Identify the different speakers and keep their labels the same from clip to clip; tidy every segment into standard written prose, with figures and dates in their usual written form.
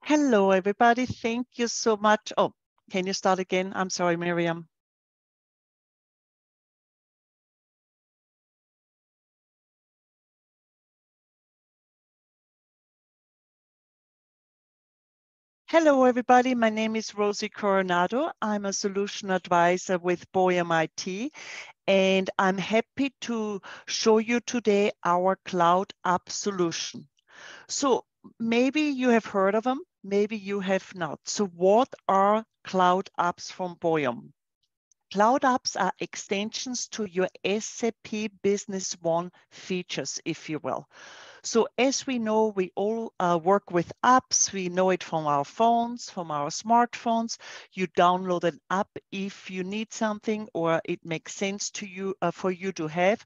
Speaker 1: Hello, everybody. Thank you so much. Oh, can you start again? I'm sorry, Miriam. Hello, everybody. My name is Rosie Coronado. I'm a solution advisor with Boyum IT, and I'm happy to show you today our cloud app solution. So maybe you have heard of them, maybe you have not. So what are cloud apps from Boyum? Cloud apps are extensions to your SAP Business One features, if you will. So as we know, we all work with apps. We know it from our phones, from our smartphones. You download an app if you need something or it makes sense to you for you to have.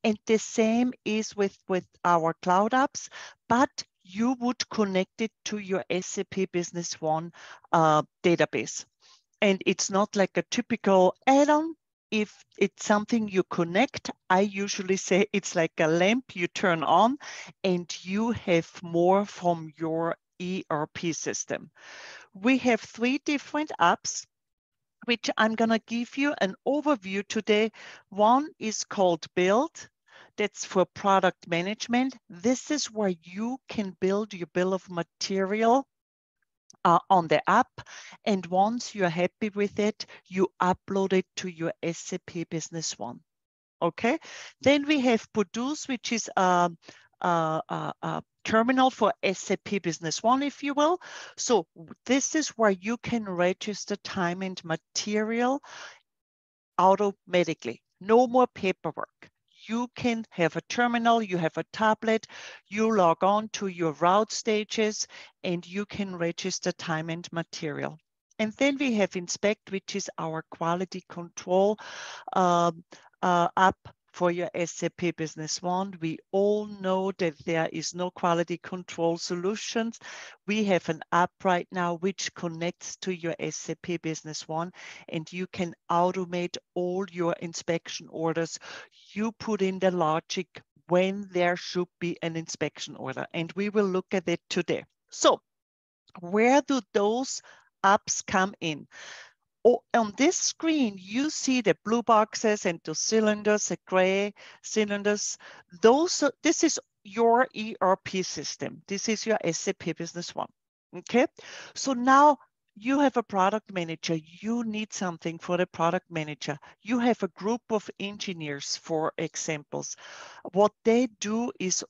Speaker 1: And the same is with our cloud apps, but you would connect it to your SAP Business One database. And it's not like a typical add-on. If it's something you connect, I usually say it's like a lamp you turn on and you have more from your ERP system. We have 3 different apps, which I'm going to give you an overview today. One is called Build. That's for product management. This is where you can build your bill of material on the app. And once you're happy with it, you upload it to your SAP Business One. Okay. Then we have Produce, which is a terminal for SAP Business One, if you will. So this is where you can register time and material automatically. No more paperwork. You can have a terminal, you have a tablet, you log on to your route stages, and you can register time and material. And then we have Inspect, which is our quality control app for your SAP Business One. We all know that there is no quality control solutions. We have an app right now which connects to your SAP Business One, and you can automate all your inspection orders. You put in the logic when there should be an inspection order, and we will look at it today. So where do those apps come in? Oh, on this screen, you see the blue boxes and the cylinders, the gray cylinders. This is your ERP system. This is your SAP Business One. Okay, so now you have a product manager. You need something for the product manager. You have a group of engineers, for examples. What they do is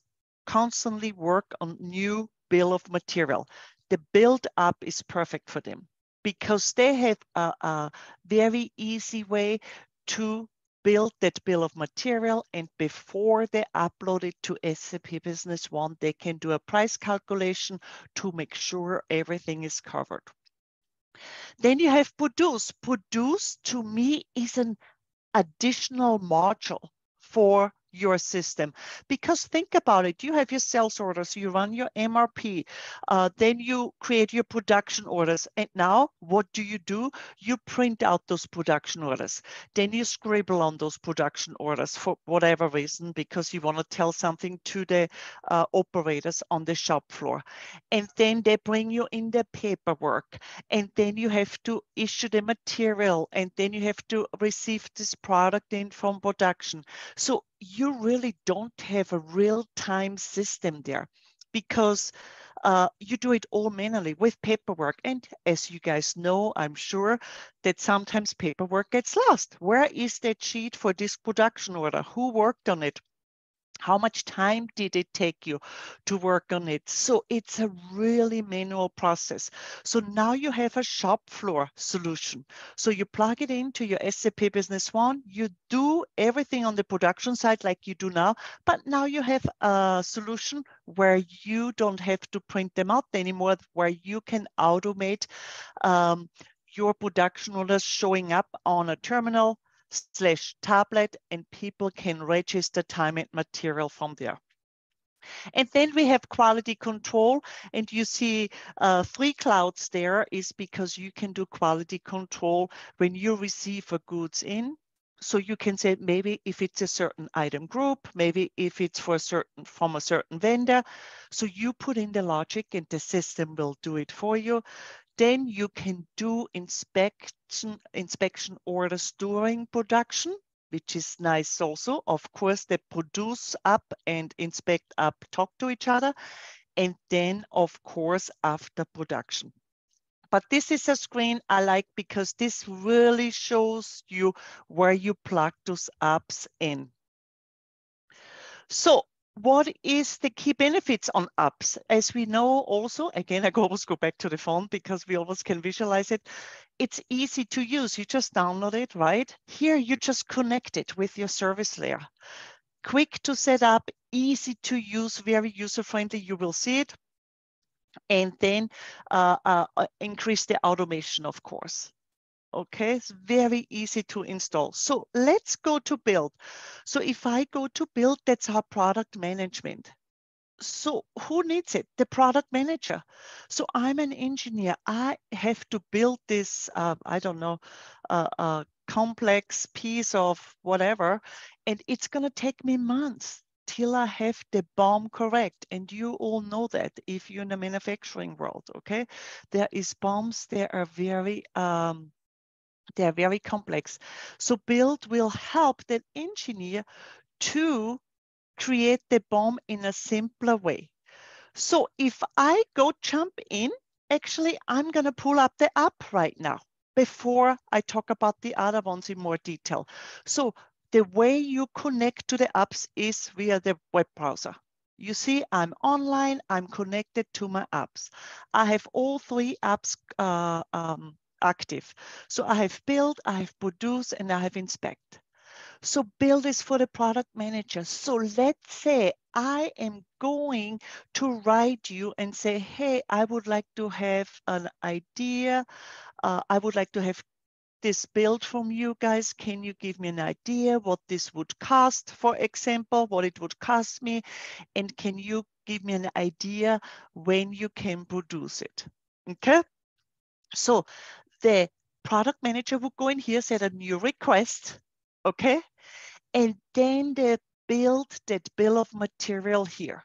Speaker 1: constantly work on new bill of material. The build up is perfect for them, because they have a very easy way to build that bill of material, and before they upload it to SAP Business One, they can do a price calculation to make sure everything is covered. Then you have Produce. Produce, to me, is an additional module for your system. Because think about it, you have your sales orders, you run your MRP, then you create your production orders. And now what do? You print out those production orders. Then you scribble on those production orders for whatever reason, because you want to tell something to the operators on the shop floor. And then they bring you in the paperwork. And then you have to issue the material. And then you have to receive this product in from production. So you really don't have a real-time system there, because you do it all manually with paperwork. And as you guys know, I'm sure that sometimes paperwork gets lost. Where is that sheet for this production order? Who worked on it? How much time did it take you to work on it? So it's a really manual process. So now you have a shop floor solution. So you plug it into your SAP Business One. You do everything on the production side like you do now, but now you have a solution where you don't have to print them out anymore, where you can automate your production orders showing up on a terminal / tablet, and people can register time and material from there. And then we have quality control, and you see 3 clouds there is because you can do quality control when you receive a goods in, So you can say maybe if it's a certain item group, maybe if it's for a certain from a certain vendor. So you put in the logic and the system will do it for you. Then you can do inspection orders during production, which is nice also. Of course, the produce app and inspect app talk to each other. And then, of course, after production. But this is a screen I like because this really shows you where you plug those apps in. So what is the key benefits on apps? As we know also, again, I always go back to the phone because we always can visualize it. It's easy to use. You just download it, right? Here, you just connect it with your service layer. Quick to set up, easy to use, very user-friendly. You will see it. And then increase the automation, of course. Okay, it's very easy to install. So let's go to build. So if I go to build, that's our product management. So who needs it? The product manager. So I'm an engineer. I have to build this, I don't know, complex piece of whatever, and it's going to take me months till I have the BOM correct. And you all know that if you're in the manufacturing world, okay? There is BOMs, they are very complex. So build will help the engineer to create the BOM in a simpler way. So if I go jump in, actually, I'm going to pull up the app right now before I talk about the other ones in more detail. So the way you connect to the apps is via the web browser. You see, I'm online, I'm connected to my apps. I have all three apps active. So I have build, I have produce, and I have inspect. So build is for the product manager. So let's say I am going to write you and say, hey, I would like to have an idea. I would like to have this build from you guys. Can you give me an idea what this would cost, for example, what it would cost me? And can you give me an idea when you can produce it? Okay. So the product manager would go in here, set a new request. Okay. And then they build that bill of material here.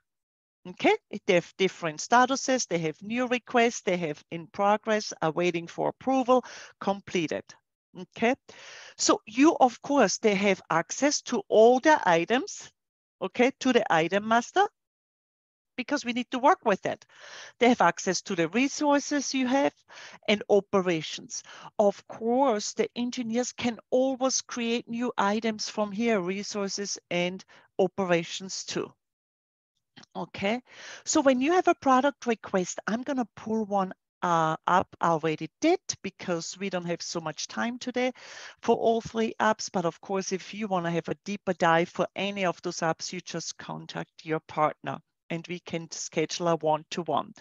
Speaker 1: Okay, they have different statuses. They have new requests. They have in progress, awaiting for approval, completed. Okay, so you, of course, they have access to all the items, okay, to the item master, because we need to work with it. They have access to the resources you have and operations. Of course, the engineers can always create new items from here, resources and operations too. Okay, so when you have a product request, I'm going to pull one up. I already did because we don't have so much time today for all three apps. But of course, if you want to have a deeper dive for any of those apps, you just contact your partner and we can schedule a one-to-one.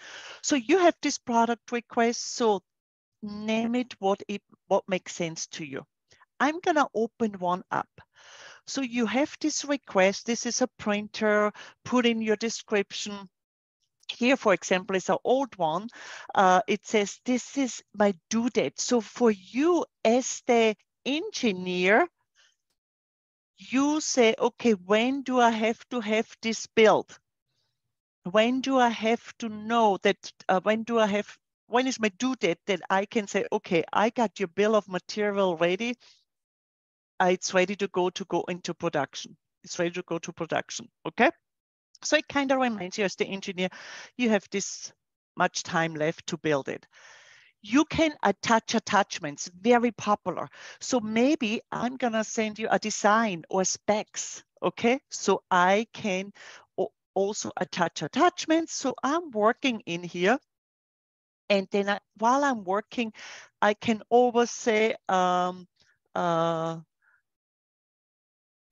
Speaker 1: So you have this product request. So name it what makes sense to you. I'm going to open one up. So you have this request. This is a printer. Put in your description. Here, for example, is an old one. It says, this is my due date. So for you as the engineer, you say, okay, when do I have to have this built? When do I have to know that, when is my due date that I can say, okay, I got your bill of material ready. It's ready to go into production. It's ready to go to production, okay? So it kind of reminds you as the engineer, you have this much time left to build it. You can attach attachments, very popular. So maybe I'm gonna send you a design or specs, okay? So I can also attach attachments. So I'm working in here. And then while I'm working, I can always say,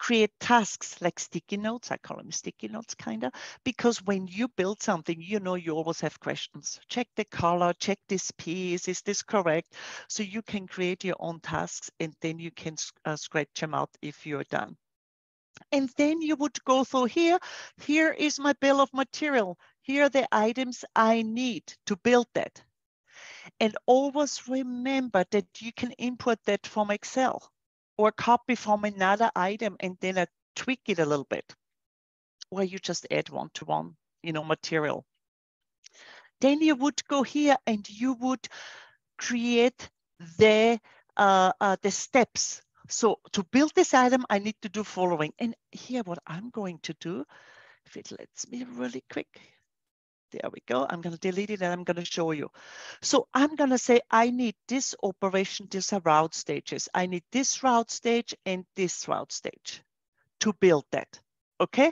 Speaker 1: create tasks like sticky notes. I call them sticky notes, kind of, because when you build something, you know, you always have questions. Check the color, check this piece, is this correct? So you can create your own tasks and then you can scratch them out if you're done. And then you would go through here. Here is my bill of material. Here are the items I need to build that. And always remember that you can input that from Excel. or copy from another item and then I tweak it a little bit, or you just add one-to-one, material. Then you would go here and you would create the steps. So to build this item, I need to do following. And here, what I'm going to do, if it lets me really quick, there we go. I'm going to delete it and I'm going to show you. So I'm going to say, I need this operation, these are route stages. I need this route stage and this route stage to build that. Okay.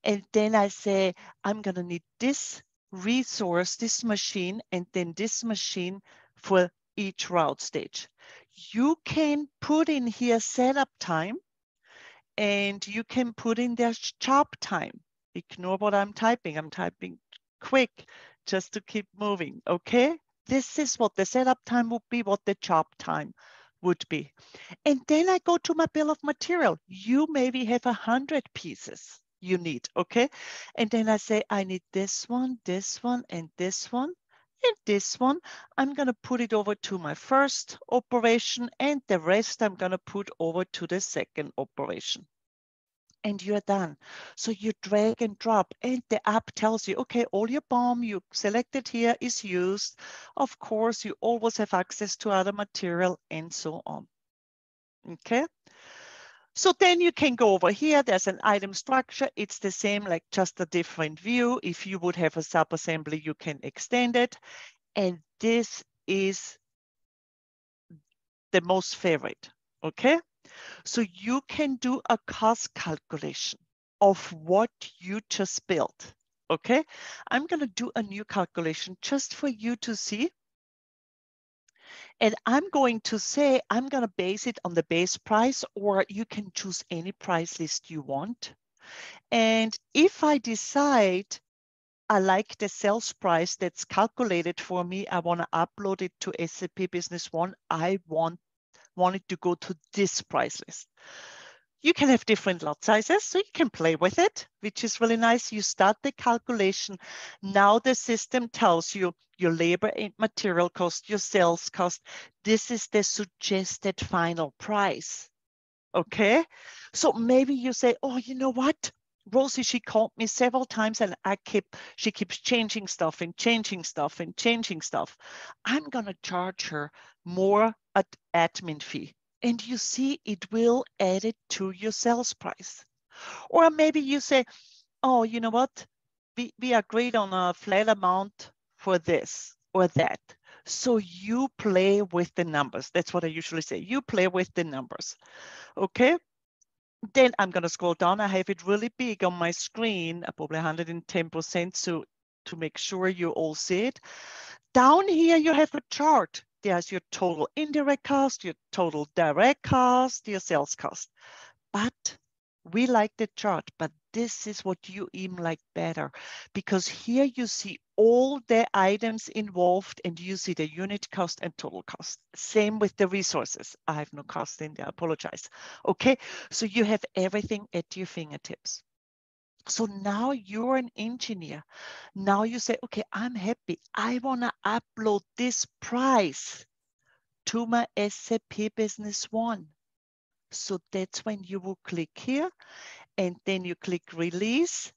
Speaker 1: And then I say, I'm going to need this resource, this machine, and then this machine for each route stage. You can put in here setup time and you can put in there job time. Ignore what I'm typing. I'm typing quick just to keep moving. Okay. This is what the setup time would be, what the job time would be. And then I go to my bill of material. You maybe have 100 pieces you need, okay? And then I say, I need this one, and this one, and this one. I'm gonna put it over to my first operation and the rest I'm gonna put over to the second operation. And you're done. So you drag and drop and the app tells you, okay, all your BOM you selected here is used. Of course, you always have access to other material and so on. Okay. So then you can go over here. There's an item structure. It's the same, like just a different view. If you would have a sub-assembly, you can extend it. And this is the most favorite, okay? So you can do a cost calculation of what you just built, okay? I'm gonna do a new calculation just for you to see. And I'm going to say, I'm going to base it on the base price, or you can choose any price list you want. And if I decide I like the sales price that's calculated for me, I want to upload it to SAP Business One, I want it to go to this price list. You can have different lot sizes, so you can play with it, which is really nice. You start the calculation. Now the system tells you your labor and material cost, your sales cost. This is the suggested final price. Okay. So maybe you say, oh, you know what? Rosie, she called me several times and she keeps changing stuff and changing stuff and changing stuff. I'm going to charge her more at admin fee. And you see, it will add it to your sales price. Or maybe you say, oh, you know what? We agreed on a flat amount for this or that. So you play with the numbers. That's what I usually say. You play with the numbers. Okay. Then I'm going to scroll down. I have it really big on my screen, probably 110%. So to make sure you all see it. Down here, you have a chart. There's your total indirect cost, your total direct cost, your sales cost. But we like the chart, but this is what you even like better, because here you see all the items involved and you see the unit cost and total cost. Same with the resources. I have no cost in there, I apologize. Okay, so you have everything at your fingertips. So now you're an engineer. Now you say, okay, I'm happy. I want to upload this price to my SAP Business One. So that's when you will click here and then you click release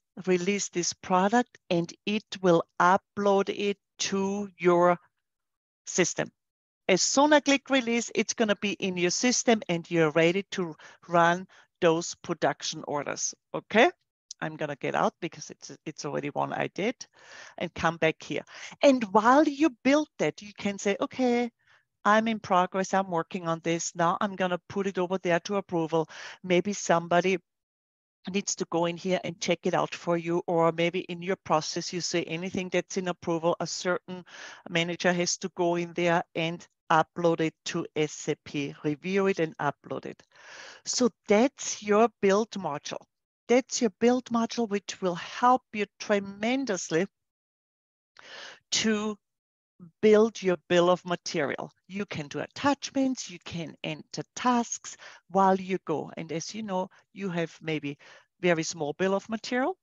Speaker 1: this product, and it will upload it to your system. As soon as I click release, it's going to be in your system and you're ready to run those production orders. Okay. I'm going to get out because it's already one I did, and come back here. And while you build that, you can say, okay, I'm in progress. I'm working on this. Now I'm going to put it over there to approval. Maybe somebody needs to go in here and check it out for you, or maybe in your process, you say anything that's in approval, a certain manager has to go in there and upload it to SAP, review it and upload it. So that's your build module. That's your build module, which will help you tremendously to build your bill of material. You can do attachments, you can enter tasks while you go. And as you know, you have maybe very small bill of material,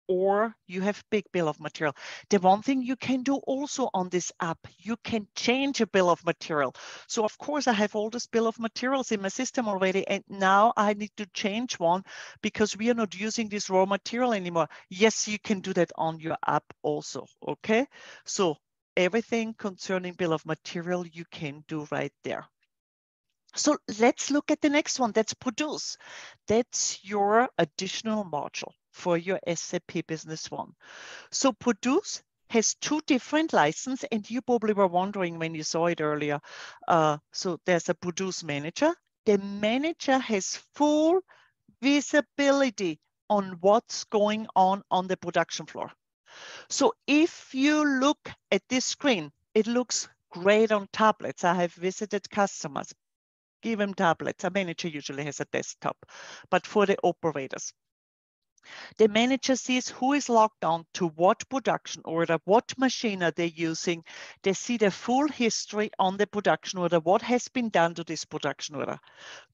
Speaker 1: or you have big bill of material. The one thing you can do also on this app, you can change a bill of material. So of course I have all this bill of materials in my system already, and now I need to change one because we are not using this raw material anymore. Yes, you can do that on your app also, okay? So everything concerning bill of material you can do right there. So let's look at the next one. That's Produce. That's your additional module for your SAP Business One. So Produce has two different licenses, and you probably were wondering when you saw it earlier. So there's a Produce Manager. The manager has full visibility on what's going on the production floor. So if you look at this screen, it looks great on tablets. I have visited customers. Give them tablets. A manager usually has a desktop, but for the operators, the manager sees who is logged on to what production order, what machine are they using. They see the full history on the production order, what has been done to this production order.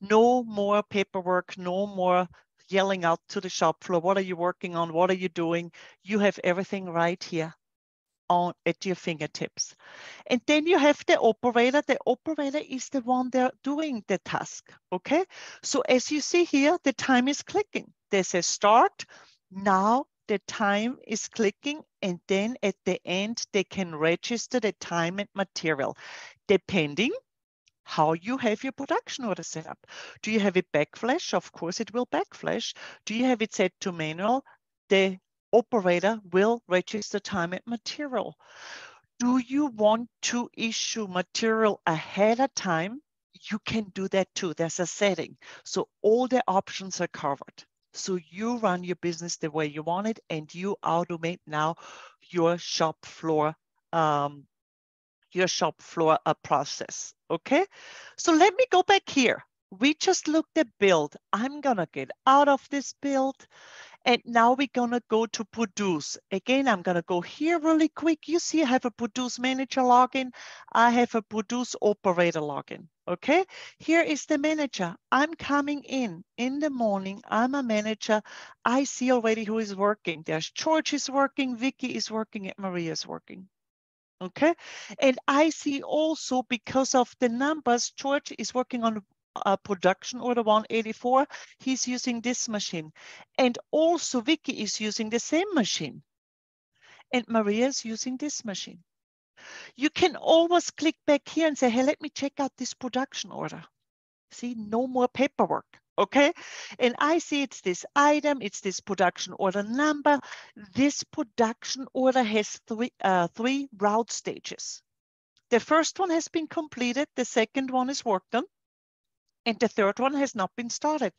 Speaker 1: No more paperwork, no more yelling out to the shop floor. What are you working on? What are you doing? You have everything right here at your fingertips. And then you have the operator. The operator is the one there doing the task, okay? So as you see here, the time is clicking. There's a start. Now the time is clicking, and then at the end, they can register the time and material, depending how you have your production order set up. Do you have it backflash? Of course, it will backflash. Do you have it set to manual? The operator will register time and material. Do you want to issue material ahead of time? You can do that too. There's a setting. So all the options are covered. So you run your business the way you want it, and you automate now your shop floor process, okay? So let me go back here. We just looked at build. I'm gonna get out of this build, and now we're gonna go to Produce. Again, I'm gonna go here really quick. You see I have a Produce Manager login. I have a Produce Operator login, okay? Here is the manager. I'm coming in the morning. I'm a manager. I see already who is working. There's George is working, Vicky is working, and Maria is working. Okay, and I see also because of the numbers, George is working on a production order 184. He's using this machine, and also Vicky is using the same machine, and Maria is using this machine. You can always click back here and say, hey, let me check out this production order. See, no more paperwork. Okay, and I see it's this item, it's this production order number. This production order has three route stages. The first one has been completed, the second one is worked on, and the third one has not been started.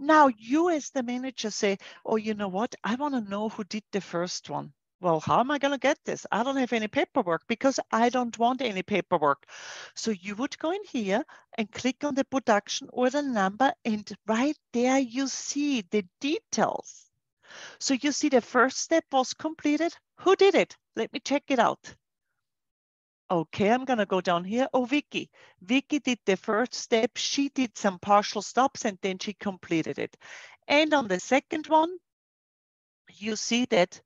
Speaker 1: Now you as the manager say, oh, you know what? I want to know who did the first one. Well, how am I going to get this? I don't have any paperwork because I don't want any paperwork. So you would go in here and click on the production order number, and right there you see the details. So you see the first step was completed. Who did it? Let me check it out. Okay, I'm going to go down here. Oh, Vicky. Vicky did the first step. She did some partial stops and then she completed it. And on the second one, you see that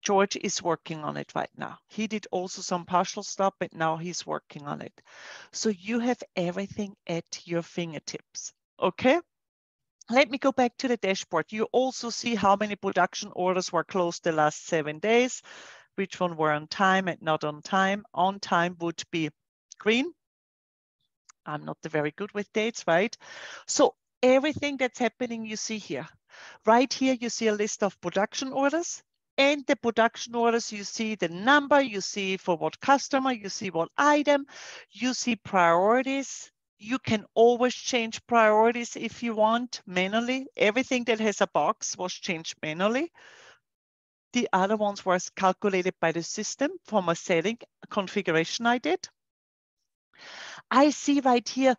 Speaker 1: George is working on it right now. He did also some partial stop, and now he's working on it. So you have everything at your fingertips. Okay. Let me go back to the dashboard. You also see how many production orders were closed the last 7 days, which one were on time and not on time. On time would be green. I'm not very good with dates, right? So everything that's happening, you see here. Right here, you see a list of production orders. And the production orders, you see the number, you see for what customer, you see what item, you see priorities. You can always change priorities if you want manually. Everything that has a box was changed manually. The other ones were calculated by the system from a setting configuration I did. I see right here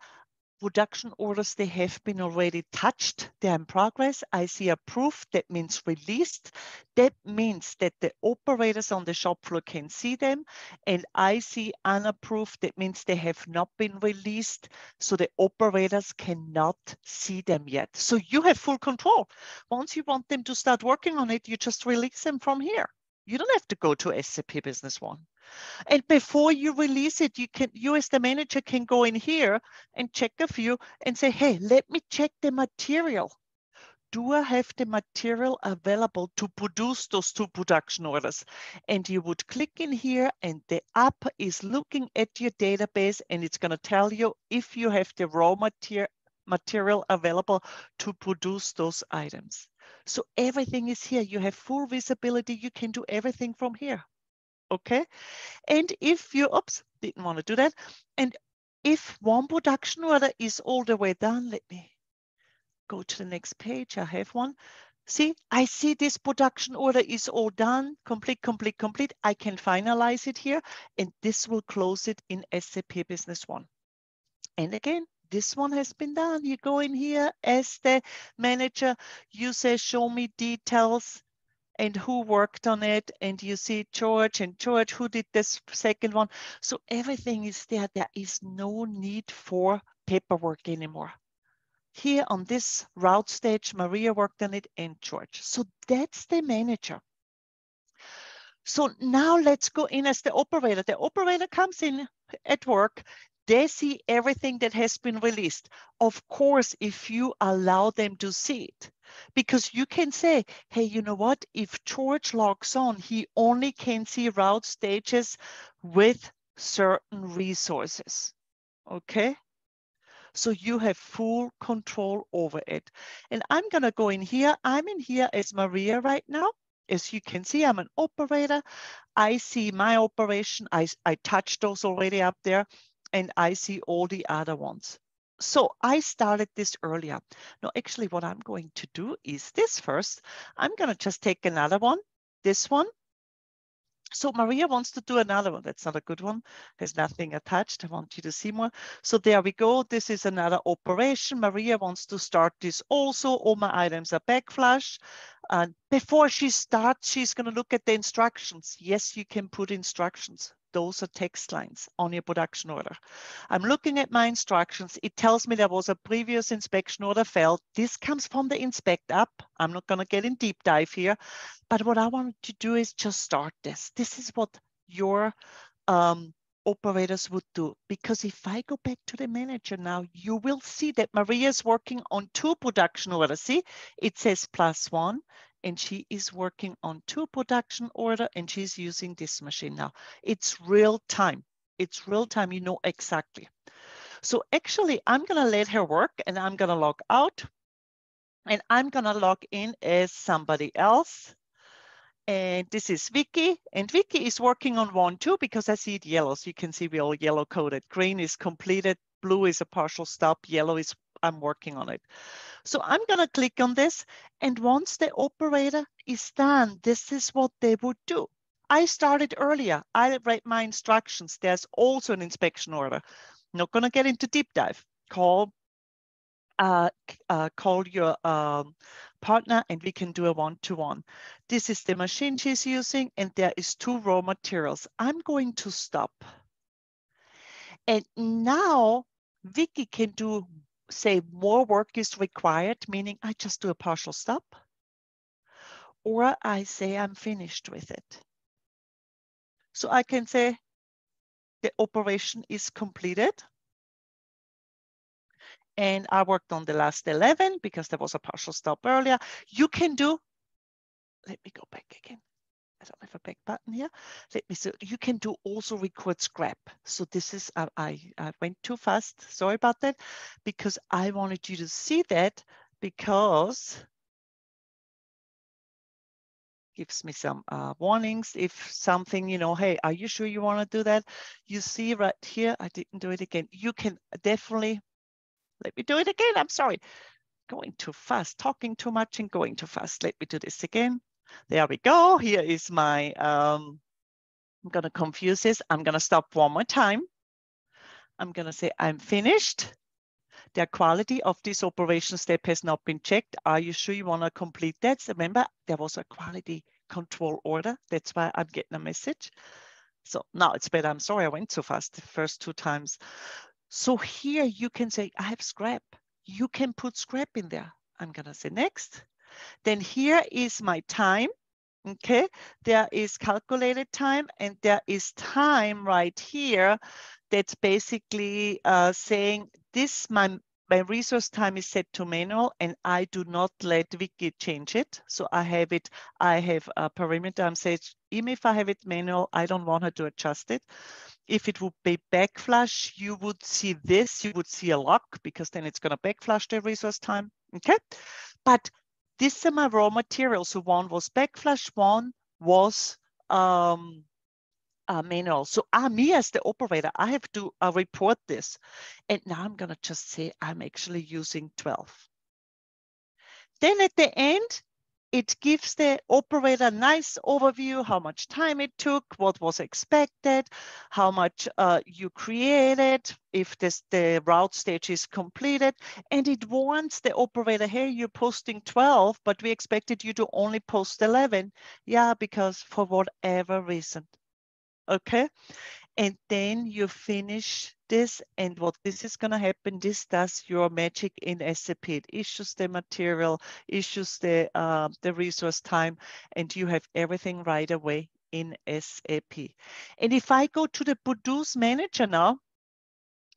Speaker 1: production orders, they have been already touched. They're in progress. I see approved. That means released. That means that the operators on the shop floor can see them. And I see unapproved. That means they have not been released. So the operators cannot see them yet. So you have full control. Once you want them to start working on it, you just release them from here. You don't have to go to SAP Business One. And before you release it, you as the manager can go in here and check a few and say, hey, let me check the material. Do I have the material available to produce those 2 production orders? And you would click in here and the app is looking at your database and it's going to tell you if you have the raw material available to produce those items. So everything is here. You have full visibility. You can do everything from here. Okay. And if you, oops, didn't want to do that. And if one production order is all the way done, let me go to the next page. I have one. See, I see this production order is all done, complete, complete, complete. I can finalize it here, and this will close it in SAP Business One. And again, this one has been done. You go in here as the manager, you say, show me details and who worked on it, and you see George and George who did this second one. So everything is there. There is no need for paperwork anymore. Here on this route stage, Maria worked on it and George. So that's the manager. So now let's go in as the operator. The operator comes in at work. They see everything that has been released. Of course, if you allow them to see it, because you can say, hey, you know what? If George logs on, he only can see route stages with certain resources. Okay. So you have full control over it. And I'm going to go in here. I'm in here as Maria right now. As you can see, I'm an operator. I see my operation. I touched those already up there. And I see all the other ones. So I started this earlier. Now, actually, what I'm going to do is this first. I'm going to just take another one, this one. So Maria wants to do another one. That's not a good one. There's nothing attached. I want you to see more. So there we go. This is another operation. Maria wants to start this also. All my items are backflash. And before she starts, she's going to look at the instructions. Yes, you can put instructions. Those are text lines on your production order. I'm looking at my instructions. It tells me there was a previous inspection order failed. This comes from the Inspect app. I'm not going to get in deep dive here. But what I want to do is just start this. This is what your operators would do. Because if I go back to the manager now, you will see that Maria is working on 2 production orders. See, it says +1. And she is working on 2 production order and she's using this machine now. It's real time. It's real time, you know exactly. So actually, I'm going to let her work and I'm going to log out. And I'm going to log in as somebody else. And this is Vicky. And Vicky is working on 1, 2, because I see it yellow. So you can see we all yellow coded. Green is completed. Blue is a partial stop. Yellow is I'm working on it. So I'm going to click on this. And once the operator is done, this is what they would do. I started earlier. I read my instructions. There's also an inspection order. Not going to get into deep dive. Call your partner and we can do a one-to-one. This is the machine she's using and there is 2 raw materials. I'm going to stop. And now Vicky can do, say, more work is required, meaning I just do a partial stop. Or I say I'm finished with it. So I can say the operation is completed. And I worked on the last 11 because there was a partial stop earlier. You can do, let me go back again. I don't have a back button here. Let me see. You can do also record scrap. So this is, I went too fast. Sorry about that, because I wanted you to see that because gives me some warnings. If something, you know, hey, are you sure you want to do that? You see right here, I didn't do it again. You can definitely, let me do it again. I'm sorry. Going too fast, talking too much and going too fast. Let me do this again. There we go. Here is my, I'm going to confuse this. I'm going to stop one more time. I'm going to say I'm finished. The quality of this operation step has not been checked. Are you sure you want to complete that? So remember, there was a quality control order. That's why I'm getting a message. So now it's better. I'm sorry I went so fast the first 2 times. So here you can say, I have scrap. You can put scrap in there. I'm going to say next. Then here is my time. Okay, there is calculated time, and there is time right here that's basically saying this, my resource time is set to manual, and I do not let Wiki change it. So I have it, I have a perimeter. I'm saying, even if I have it manual, I don't want her to adjust it. If it would be backflash, you would see this, you would see a lock, because then it's going to backflash the resource time. Okay, but this is my raw material. So one was backflash, one was manual. So me as the operator, I have to report this. And now I'm going to just say I'm actually using 12. Then at the end, it gives the operator a nice overview, how much time it took, what was expected, how much you created, if the route stage is completed, and it warns the operator, hey, you're posting 12, but we expected you to only post 11. Yeah, because for whatever reason. Okay, and then you finish this, and what this is going to happen, this does your magic in SAP. It issues the material, issues the resource time, and you have everything right away in SAP. And if I go to the produce manager now,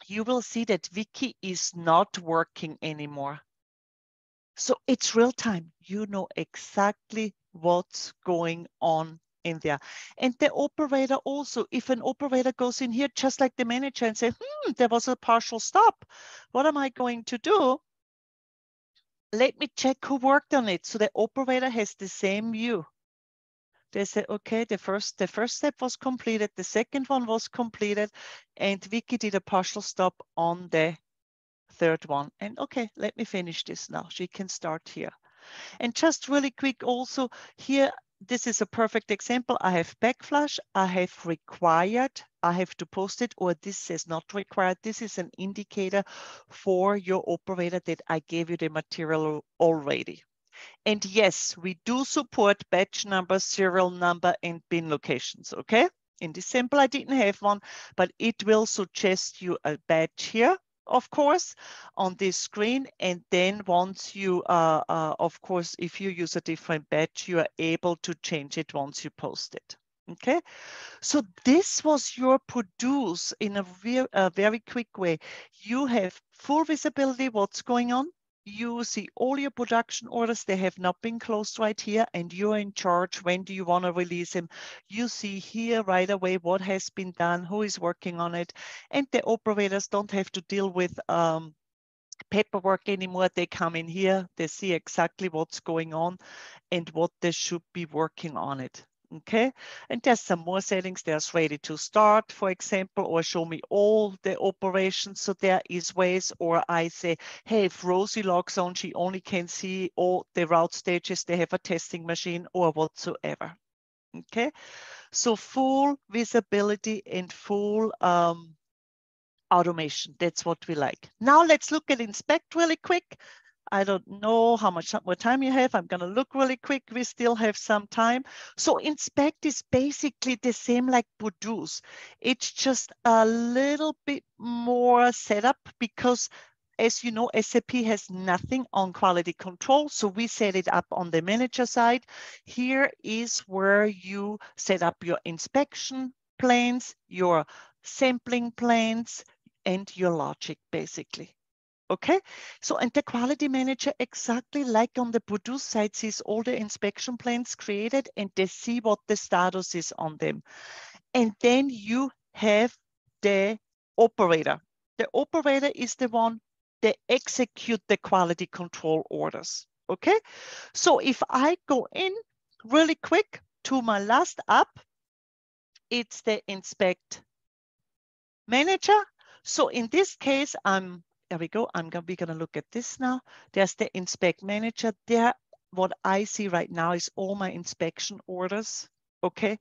Speaker 1: you will see that Wiki is not working anymore. So it's real time. You know exactly what's going on in there. And the operator also, if an operator goes in here, just like the manager, and say, there was a partial stop. What am I going to do? Let me check who worked on it. So the operator has the same view. They say, okay, the first step was completed. The second one was completed. And Wiki did a partial stop on the third one. And okay, let me finish this now. She can start here. And just really quick also here, this is a perfect example. I have backflash, I have required, I have to post it, or this says not required. This is an indicator for your operator that I gave you the material already. And yes, we do support batch number, serial number, and bin locations, okay? In this sample, I didn't have one, but it will suggest you a batch here, of course, on this screen. And then once you, of course, if you use a different batch, you are able to change it once you post it. Okay, so this was your produce in a very quick way. You have full visibility what's going on. You see all your production orders, they have not been closed right here, and you're in charge. When do you want to release them? You see here right away what has been done, who is working on it, and the operators don't have to deal with paperwork anymore. They come in here, they see exactly what's going on and what they should be working on it. Okay, and there's some more settings. There's ready to start, for example, or show me all the operations. So there is ways, or I say, hey, if Rosie logs on, she only can see all the route stages. They have a testing machine or whatsoever. Okay, so full visibility and full automation. That's what we like. Now let's look at inspect really quick. I don't know how much more time you have. I'm going to look really quick. We still have some time. So inspect is basically the same like produce. It's just a little bit more setup because, as you know, SAP has nothing on quality control. So we set it up on the manager side. Here is where you set up your inspection plans, your sampling plans, and your logic, basically. Okay, so and the quality manager, exactly like on the produce side, sees all the inspection plans created and they see what the status is on them. And then you have the operator. The operator is the one that execute the quality control orders. Okay, so if I go in really quick to my last app, it's the inspect manager. So in this case, there we go. We're gonna look at this now. There's the inspect manager. There, what I see right now is all my inspection orders. Okay,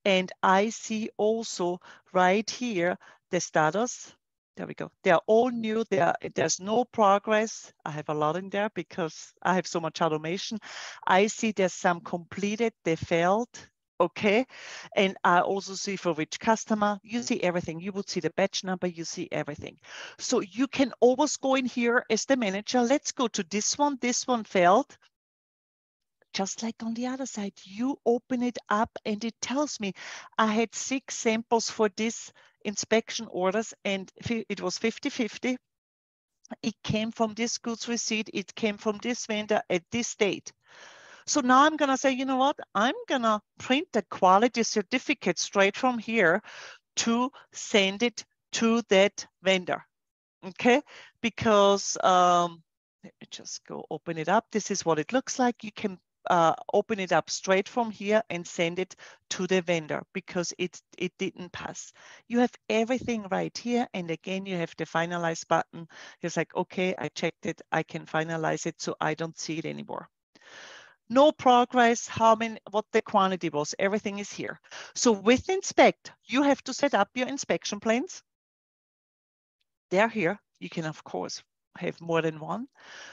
Speaker 1: and I see also right here the status. There we go. They are all new. There's no progress. I have a lot in there because I have so much automation. I see there's some completed, they failed. Okay. And I also see for which customer, you see everything. You would see the batch number, you see everything. So you can always go in here as the manager. Let's go to this one. This one failed. Just like on the other side, you open it up and it tells me I had 6 samples for this inspection orders and it was 50-50. It came from this goods receipt. It came from this vendor at this date. So now I'm going to say, you know what? I'm going to print the quality certificate straight from here to send it to that vendor. Okay, because let me just go open it up. This is what it looks like. You can open it up straight from here and send it to the vendor because it didn't pass. You have everything right here. And again, you have the finalize button. It's like, okay, I checked it. I can finalize it so I don't see it anymore. No progress, what the quantity was, everything is here. So with inspect, you have to set up your inspection planes. They're here. You can, of course, have more than one.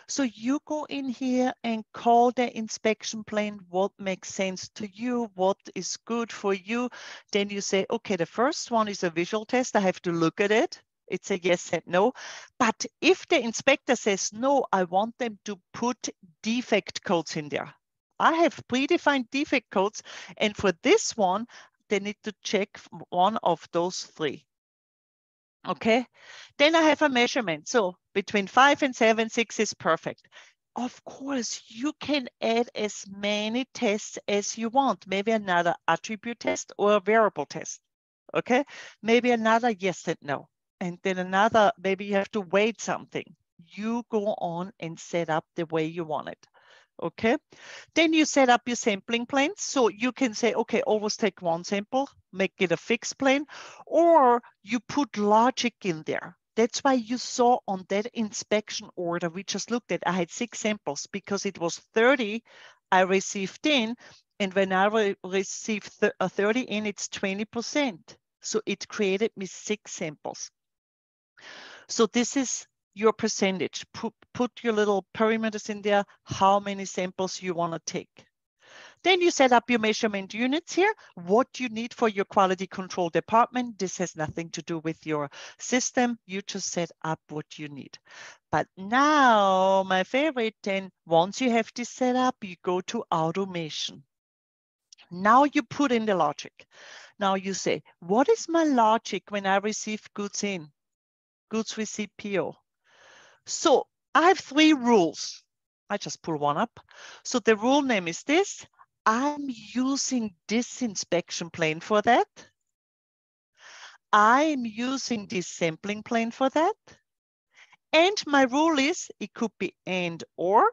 Speaker 1: So you go in here and call the inspection plane what makes sense to you, what is good for you. Then you say, okay, the first one is a visual test. I have to look at it. It's a yes and no. But if the inspector says no, I want them to put defect codes in there. I have predefined defect codes. And for this one, they need to check one of those 3. Okay, then I have a measurement. So between 5 and 7, 6 is perfect. Of course, you can add as many tests as you want. Maybe another attribute test or a variable test. Okay, maybe another yes and no. And then another, maybe you have to weight something. You go on and set up the way you want it. Okay, then you set up your sampling planes. So you can say, okay, always take 1 sample, make it a fixed plane, or you put logic in there. That's why you saw on that inspection order we just looked at, I had 6 samples because it was 30 I received in, and when I receive 30 in, it's 20%. So it created me 6 samples. So this is your percentage. Put your little parameters in there, how many samples you want to take. Then you set up your measurement units here, what you need for your quality control department. This has nothing to do with your system. You just set up what you need. But now, my favorite, then once you have this set up, you go to automation. Now you put in the logic. Now you say, what is my logic when I receive goods in? Goods receipt PO. So I have 3 rules. I just pull one up. So the rule name is this. I'm using this inspection plane for that. I'm using this sampling plane for that. And my rule is it could be and or.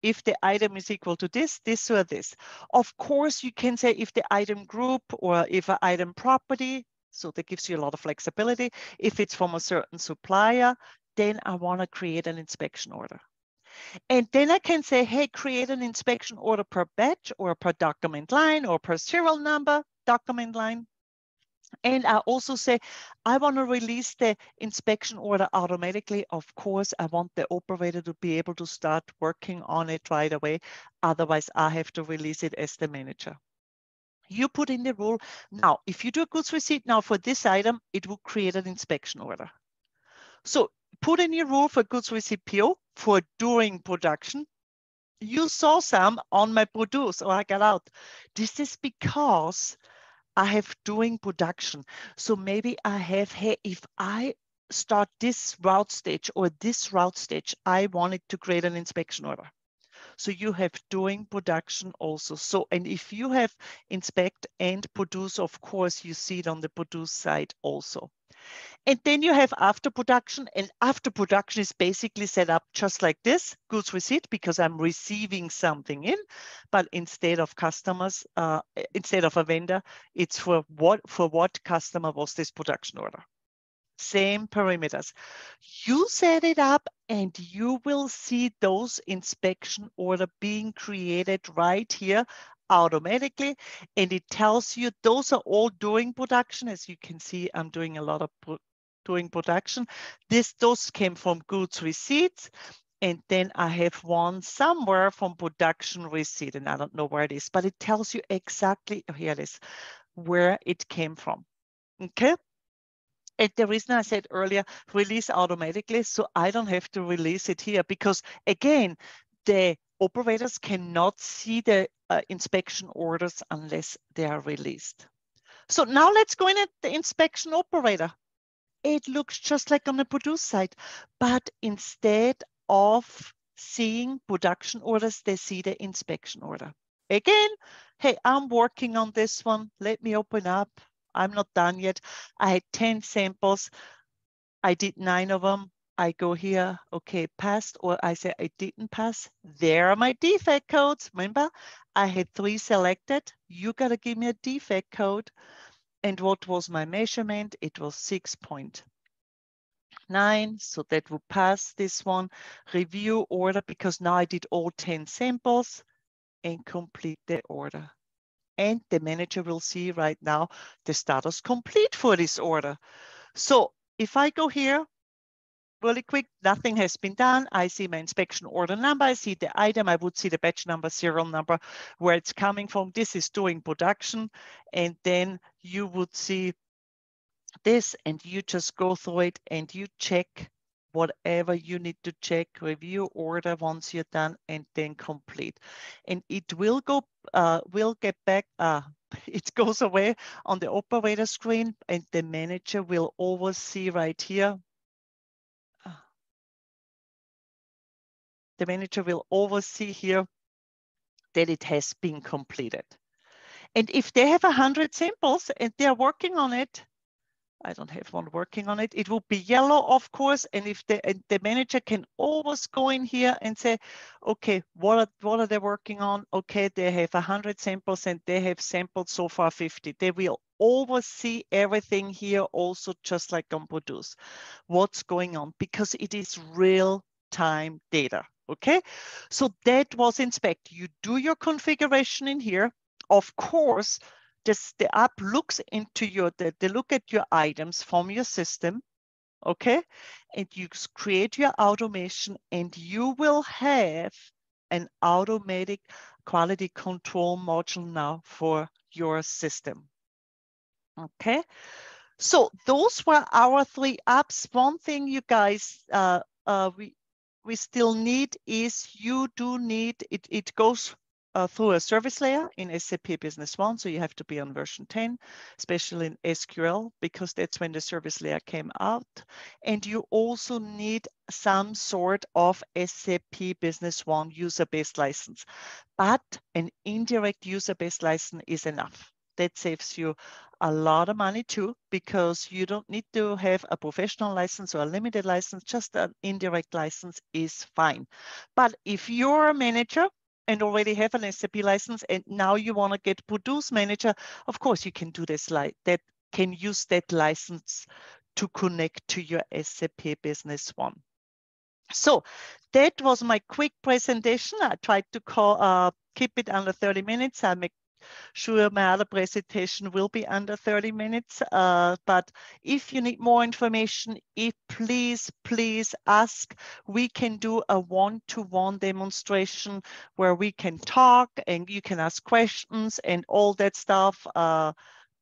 Speaker 1: If the item is equal to this, this or this. Of course, you can say if the item group or if an item property, so that gives you a lot of flexibility. If it's from a certain supplier, then I want to create an inspection order. And then I can say, hey, create an inspection order per batch or per document line or per serial number document line. And I also say, I want to release the inspection order automatically. Of course, I want the operator to be able to start working on it right away. Otherwise, I have to release it as the manager. You put in the rule. Now, if you do a goods receipt now for this item, it will create an inspection order. So put in your rule for goods receipt PO for during production. You saw some on my produce or I got out. This is because I have during production. So maybe I have, hey, if I start this route stage or this route stage, I wanted to create an inspection order. So you have during production also. So, and if you have inspect and produce, of course, you see it on the produce side also. And then you have after production, and after production is basically set up just like this, goods receipt, because I'm receiving something in, but instead of customers, instead of a vendor, it's for what customer was this production order. Same parameters. You set it up and you will see those inspection order being created right here automatically. And it tells you those are all during production. As you can see, I'm doing a lot of doing production. Those came from goods receipts. And then I have one somewhere from production receipt, and I don't know where it is, but it tells you exactly, here it is, where it came from. Okay. And the reason I said earlier, release automatically, so I don't have to release it here, because again, the operators cannot see the inspection orders unless they are released. So now let's go in at the inspection operator. It looks just like on the produce side, but instead of seeing production orders, they see the inspection order. Again, hey, I'm working on this one. Let me open up. I'm not done yet. I had 10 samples. I did 9 of them. I go here, okay, passed, or I say I didn't pass. There are my defect codes. Remember, I had 3 selected. You got to give me a defect code. And what was my measurement? It was 6.9. So that will pass this one. Review order, because now I did all 10 samples, and complete the order. And the manager will see right now the status complete for this order. So if I go here really quick, nothing has been done. I see my inspection order number. I see the item. I would see the batch number, serial number, where it's coming from. This is doing production. And then you would see this, and you just go through it and you check whatever you need to check, review order once you're done, and then complete. And it will go, will get back, it goes away on the operator screen, and the manager will oversee right here. The manager will oversee here that it has been completed. And if they have 100 samples and they're working on it, I don't have one working on it, it will be yellow, of course. And if the manager can always go in here and say, okay, what are they working on? Okay, they have 100 samples and they have sampled so far 50. They will oversee everything here also, just like on Produce, what's going on, because it is real-time data. Okay, so that was inspect. You do your configuration in here. Of course, the app looks into they look at your items from your system, okay? And you create your automation, and you will have an automatic quality control module now for your system, okay? So those were our 3 apps. One thing you guys, we still need is you do need, it goes through a service layer in SAP Business One. So you have to be on version 10, especially in SQL, because that's when the service layer came out. And you also need some sort of SAP Business One user-based license, but an indirect user-based license is enough. That saves you a lot of money too, because you don't need to have a professional license or a limited license. Just an indirect license is fine. But if you're a manager and already have an SAP license, and now you want to get Produce Manager, of course you can do this, like that, can use that license to connect to your SAP Business One. So that was my quick presentation. I tried to keep it under 30 minutes. I make sure my other presentation will be under 30 minutes. But if you need more information, please ask. We can do a one-to-one demonstration where we can talk and you can ask questions and all that stuff.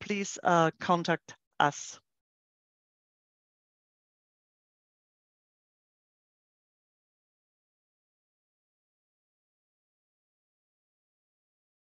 Speaker 1: Please contact us.